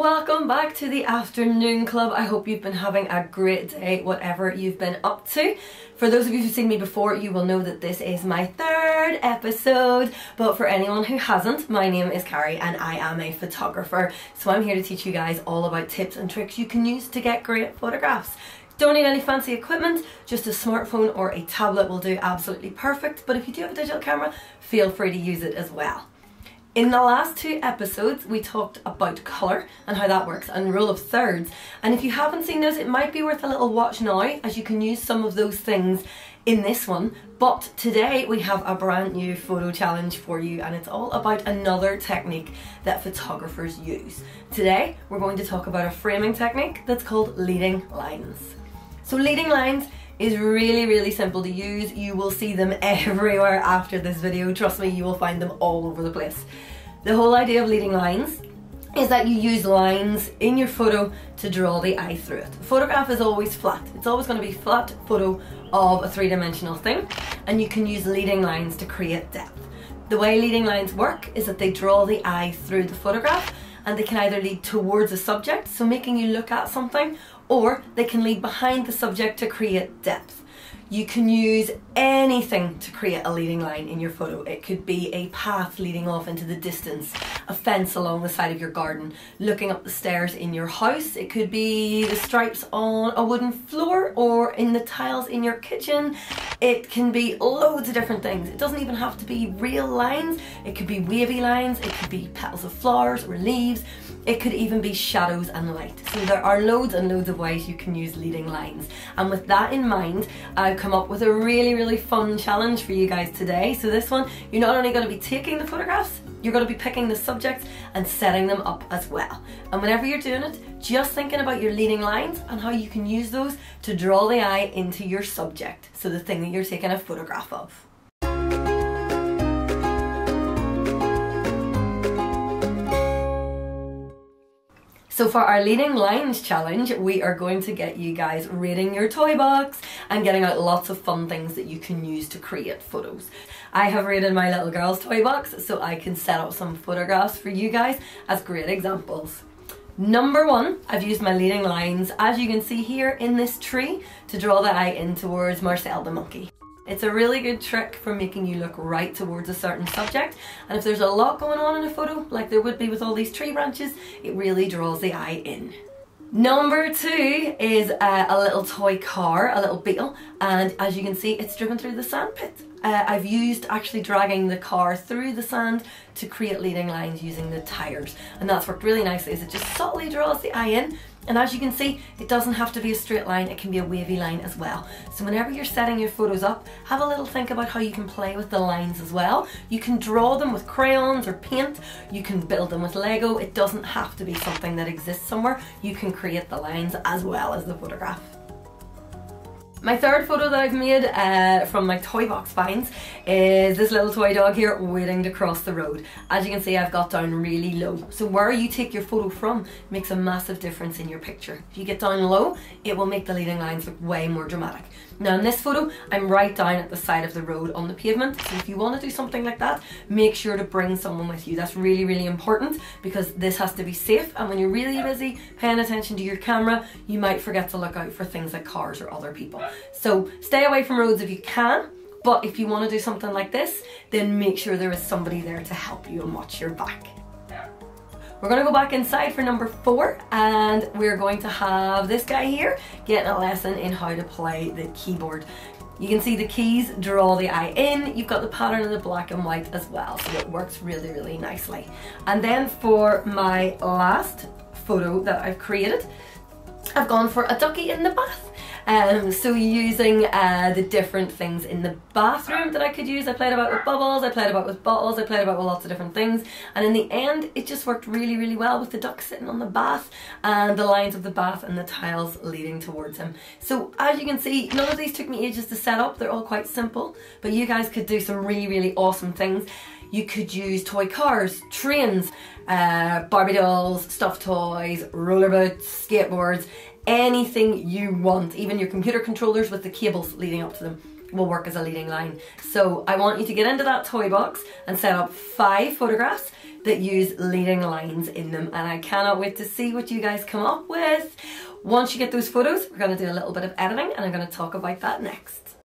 welcome back to the afternoon club. I hope you've been having a great day, whatever you've been up to. For those of you who've seen me before, you will know that this is my third episode, but for anyone who hasn't, my name is Carrie and I am a photographer. So I'm here to teach you guys all about tips and tricks you can use to get great photographs. Don't need any fancy equipment, just a smartphone or a tablet will do absolutely perfect, but if you do have a digital camera, feel free to use it as well. In the last two episodes, we talked about colour and how that works and rule of thirds. And if you haven't seen those, it might be worth a little watch now, as you can use some of those things in this one. But today we have a brand new photo challenge for you, and it's all about another technique that photographers use. Today, we're going to talk about a framing technique that's called leading lines. So leading lines is really simple to use. You will see them everywhere after this video. Trust me, you will find them all over the place. The whole idea of leading lines is that you use lines in your photo to draw the eye through it. A photograph is always flat. It's always going to be a flat photo of a three-dimensional thing, and you can use leading lines to create depth. The way leading lines work is that they draw the eye through the photograph, and they can either lead towards a subject, so making you look at something, or they can lead behind the subject to create depth. You can use anything to create a leading line in your photo. It could be a path leading off into the distance, a fence along the side of your garden, looking up the stairs in your house. It could be the stripes on a wooden floor or in the tiles in your kitchen. It can be loads of different things. It doesn't even have to be real lines. It could be wavy lines. It could be petals of flowers or leaves. It could even be shadows and light. So there are loads and loads of ways you can use leading lines. And with that in mind, I've come up with a really fun challenge for you guys today. So this one, you're not only going to be taking the photographs, you're going to be picking the subjects and setting them up as well. And whenever you're doing it, just thinking about your leading lines and how you can use those to draw the eye into your subject. So the thing that you're taking a photograph of. So for our leading lines challenge, we are going to get you guys raiding your toy box and getting out lots of fun things that you can use to create photos. I have raided my little girl's toy box so I can set up some photographs for you guys as great examples. Number one, I've used my leading lines, as you can see here in this tree, to draw the eye in towards Marcel the monkey. It's a really good trick for making you look right towards a certain subject, and if there's a lot going on in a photo, like there would be with all these tree branches, it really draws the eye in. Number two is a little toy car, a little beetle, and as you can see, it's driven through the sand pit. I've used actually dragging the car through the sand to create leading lines using the tires, and that's worked really nicely as it just subtly draws the eye in. And as you can see, it doesn't have to be a straight line, it can be a wavy line as well. So whenever you're setting your photos up, have a little think about how you can play with the lines as well. You can draw them with crayons or paint, you can build them with Lego. It doesn't have to be something that exists somewhere. You can create the lines as well as the photograph. My third photo that I've made from my toy box finds is this little toy dog here waiting to cross the road. As you can see, I've got down really low. So where you take your photo from makes a massive difference in your picture. If you get down low, it will make the leading lines look way more dramatic. Now in this photo, I'm right down at the side of the road on the pavement. So if you want to do something like that, make sure to bring someone with you. That's really important, because this has to be safe. And when you're really busy paying attention to your camera, you might forget to look out for things like cars or other people. So stay away from roads if you can, but if you want to do something like this, then make sure there is somebody there to help you and watch your back. We're going to go back inside for number four, and we're going to have this guy here getting a lesson in how to play the keyboard. You can see the keys draw the eye in. You've got the pattern in the black and white as well, so it works really nicely. And then for my last photo that I've created, I've gone for a ducky in the bath. So using the different things in the bathroom that I could use. I played about with bubbles, I played about with bottles, I played about with lots of different things, and in the end it just worked really well with the duck sitting on the bath and the lines of the bath and the tiles leading towards him. So as you can see, none of these took me ages to set up. They're all quite simple, but you guys could do some really awesome things. You could use toy cars, trains, Barbie dolls, stuffed toys, roller boots, skateboards, anything you want, even your computer controllers with the cables leading up to them. will work as a leading line. So I want you to get into that toy box and set up 5 photographs that use leading lines in them, and I cannot wait to see what you guys come up with. Once you get those photos, we're going to do a little bit of editing and I'm going to talk about that next.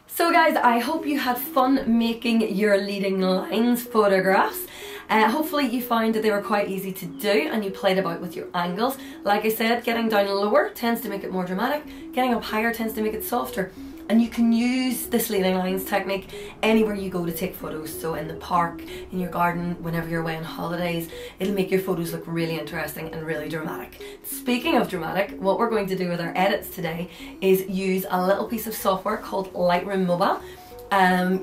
So guys, I hope you had fun making your leading lines photographs. Hopefully you found that they were quite easy to do and you played about with your angles. Like I said, getting down lower tends to make it more dramatic, getting up higher tends to make it softer. And you can use this leading lines technique anywhere you go to take photos. So in the park, in your garden, whenever you're away on holidays, it'll make your photos look really interesting and really dramatic. Speaking of dramatic, what we're going to do with our edits today is use a little piece of software called Lightroom Mobile.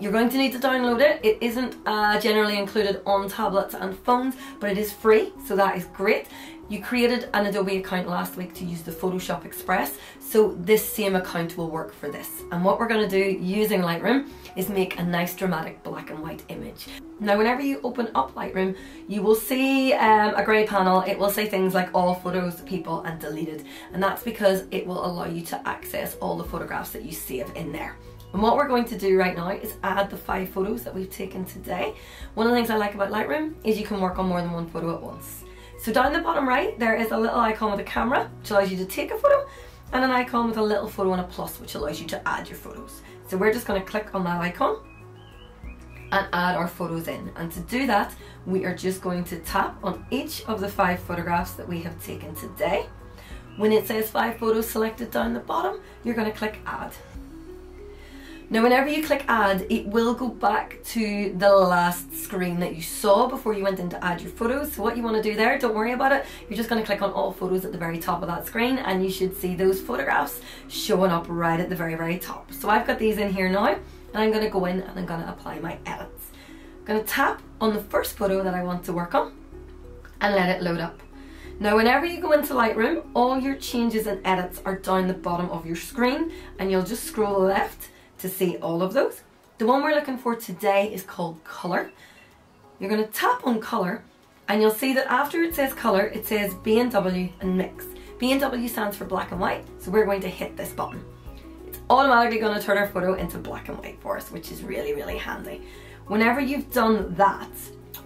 You're going to need to download it. It isn't generally included on tablets and phones, but it is free, so that is great. You created an Adobe account last week to use the Photoshop Express, so this same account will work for this. And what we're going to do using Lightroom is make a nice dramatic black and white image. Now whenever you open up Lightroom, you will see a grey panel. It will say things like all photos, people and deleted, and that's because it will allow you to access all the photographs that you save in there. And what we're going to do right now is add the 5 photos that we've taken today. One of the things I like about Lightroom is you can work on more than one photo at once. So down the bottom right, there is a little icon with a camera, which allows you to take a photo, and an icon with a little photo and a plus, which allows you to add your photos. So we're just going to click on that icon and add our photos in. And to do that, we are just going to tap on each of the 5 photographs that we have taken today. When it says 5 photos selected down the bottom, you're going to click add. Now whenever you click add, it will go back to the last screen that you saw before you went in to add your photos. So what you want to do there, don't worry about it, you're just going to click on all photos at the very top of that screen and you should see those photographs showing up right at the very top. So I've got these in here now and I'm going to go in and I'm going to apply my edits. I'm going to tap on the first photo that I want to work on and let it load up. Now whenever you go into Lightroom, all your changes and edits are down the bottom of your screen and you'll just scroll left to see all of those. The one we're looking for today is called color. You're going to tap on color and you'll see that after it says color, it says B&W and mix. B&W stands for black and white, so we're going to hit this button. It's automatically going to turn our photo into black and white for us, which is really handy. Whenever you've done that,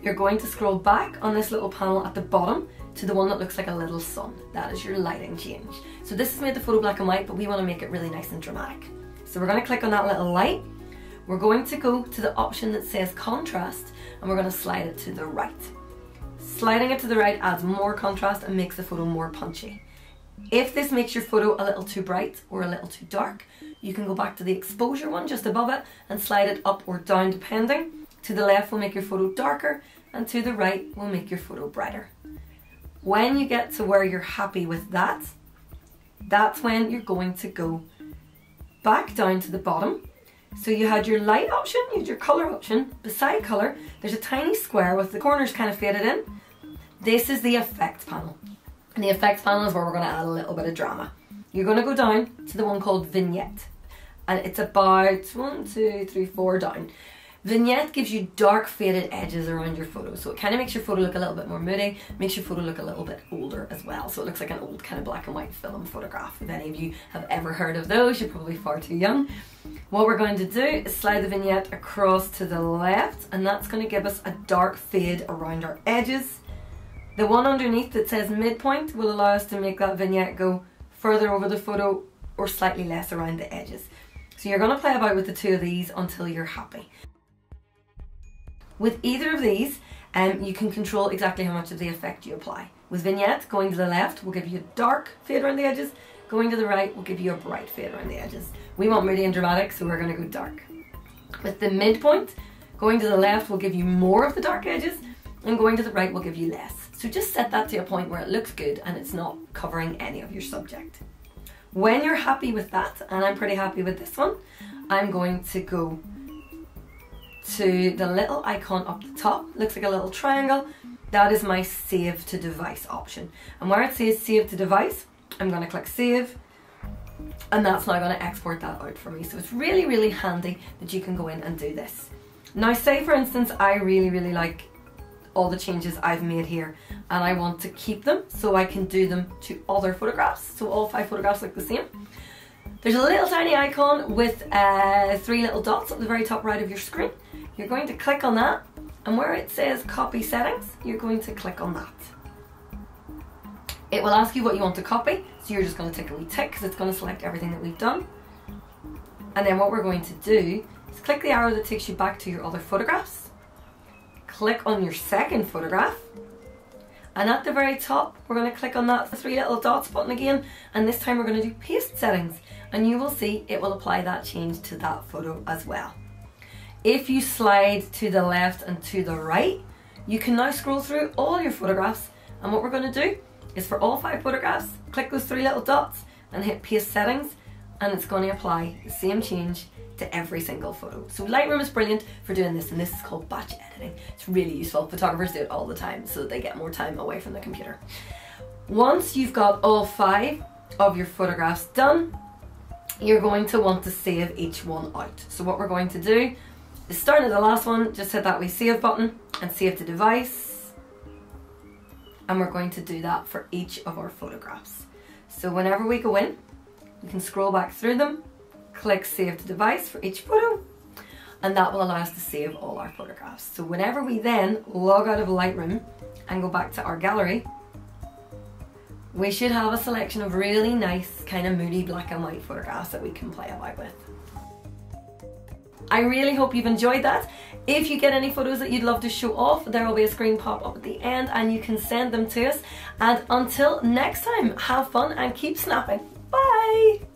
you're going to scroll back on this little panel at the bottom to the one that looks like a little sun. That is your lighting change. So this has made the photo black and white, but we want to make it really nice and dramatic. So we're going to click on that little light. We're going to go to the option that says contrast and we're going to slide it to the right. Sliding it to the right adds more contrast and makes the photo more punchy. If this makes your photo a little too bright or a little too dark, you can go back to the exposure one just above it and slide it up or down depending. To the left will make your photo darker and to the right will make your photo brighter. When you get to where you're happy with that, that's when you're going to go back down to the bottom. So you had your light option, you had your color option. Beside color, there's a tiny square with the corners kind of faded in. This is the effects panel. And the effects panel is where we're going to add a little bit of drama. You're going to go down to the one called Vignette. And it's about 1, 2, 3, 4 down. Vignette gives you dark faded edges around your photo, so it kind of makes your photo look a little bit more moody, makes your photo look a little bit older as well, so it looks like an old kind of black and white film photograph. If any of you have ever heard of those, you're probably far too young. What we're going to do is slide the vignette across to the left, and that's going to give us a dark fade around our edges. The one underneath that says midpoint will allow us to make that vignette go further over the photo or slightly less around the edges. So you're going to play about with the 2 of these until you're happy. With either of these, you can control exactly how much of the effect you apply. With Vignette, going to the left will give you a dark fade around the edges, going to the right will give you a bright fade around the edges. We want moody and dramatic, so we're going to go dark. With the midpoint, going to the left will give you more of the dark edges, and going to the right will give you less. So just set that to a point where it looks good and it's not covering any of your subject. When you're happy with that, and I'm pretty happy with this one, I'm going to go to the little icon up the top, looks like a little triangle. That is my save to device option, and where it says save to device, I'm going to click save, and that's now going to export that out for me. So it's really handy that you can go in and do this. Now say for instance I really like all the changes I've made here, and I want to keep them so I can do them to other photographs, so all 5 photographs look the same. There's a little tiny icon with 3 little dots at the very top right of your screen. You're going to click on that, and where it says copy settings, you're going to click on that. It will ask you what you want to copy, so you're just going to tick a wee tick because it's going to select everything that we've done. And then what we're going to do is click the arrow that takes you back to your other photographs. Click on your second photograph, and at the very top we're going to click on that 3 little dots button again, and this time we're going to do paste settings, and you will see it will apply that change to that photo as well. If you slide to the left and to the right, you can now scroll through all your photographs, and what we're going to do is for all 5 photographs, click those 3 little dots and hit paste settings, and it's going to apply the same change to every single photo. So Lightroom is brilliant for doing this, and this is called batch editing. It's really useful. Photographers do it all the time so that they get more time away from the computer. Once you've got all 5 of your photographs done, you're going to want to save each one out. So what we're going to do is, starting at the last one, just hit that wee save button and save to device. And we're going to do that for each of our photographs. So whenever we go in, we can scroll back through them, click save to device for each photo, and that will allow us to save all our photographs. So whenever we then log out of Lightroom and go back to our gallery, we should have a selection of really nice kind of moody black and white photographs that we can play about with. I really hope you've enjoyed that. If you get any photos that you'd love to show off, there will be a screen pop up at the end and you can send them to us. And until next time, have fun and keep snapping. Bye!